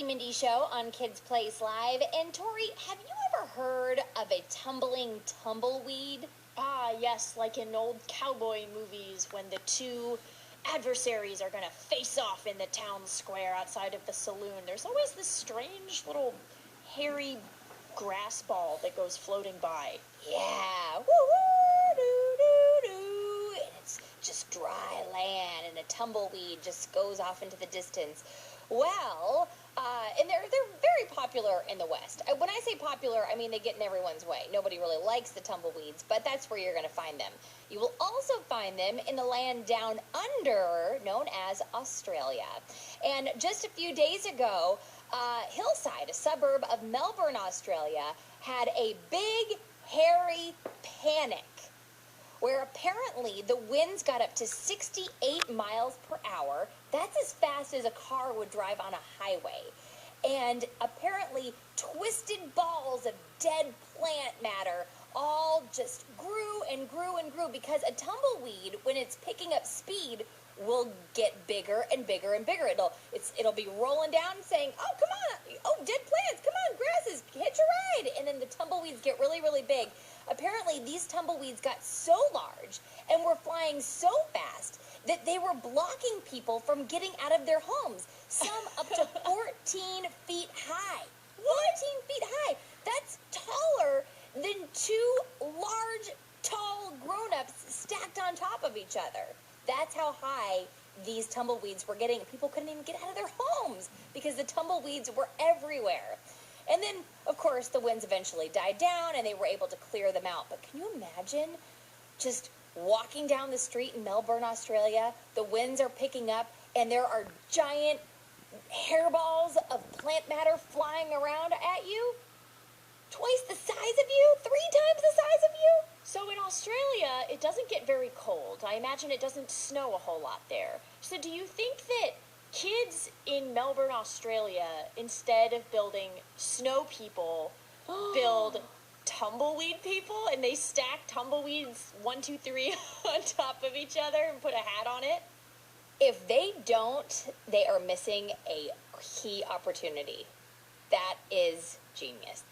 Mindy Show on Kids Place Live. And Tori, have you ever heard of a tumbling tumbleweed? Ah, yes, like in old cowboy movies when the two adversaries are going to face off in the town square outside of the saloon. There's always this strange little hairy grass ball that goes floating by. Yeah, woo-woo-doo-doo-doo. And it's just dry land, and a tumbleweed just goes off into the distance. Well, and they're very popular in the West. When I say popular, I mean they get in everyone's way. Nobody really likes the tumbleweeds, but that's where you're going to find them. You will also find them in the land down under, known as Australia. And just a few days ago, Hillside, a suburb of Melbourne, Australia, had a big, hairy panic where apparently the winds got up to 68 miles per hour. That's as fast as a car would drive on a highway. And apparently twisted balls of dead plant matter all just grew and grew and grew, because a tumbleweed, when it's picking up speed, will get bigger and bigger and bigger. It'll be rolling down saying, "Oh, come on, oh, dead plants, come on, grasses, hitch a ride," and then the tumbleweeds get really, really big. Apparently, these tumbleweeds got so large and were flying so fast that they were blocking people from getting out of their homes, some up to 14 feet high. 14 feet high. That's taller than two large, tall grown-ups stacked on top of each other. That's how high these tumbleweeds were getting. People couldn't even get out of their homes because the tumbleweeds were everywhere. And then, of course, the winds eventually died down and they were able to clear them out. But can you imagine just walking down the street in Melbourne, Australia? The winds are picking up and there are giant hairballs of plant matter flying around at you? Twice the size of you? 3 times the size of you? So in Australia, it doesn't get very cold. I imagine it doesn't snow a whole lot there. So do you think that kids in Melbourne, Australia, instead of building snow people, build tumbleweed people, and they stack tumbleweeds 1, 2, 3 on top of each other and put a hat on it? If they don't, they are missing a key opportunity. That is genius.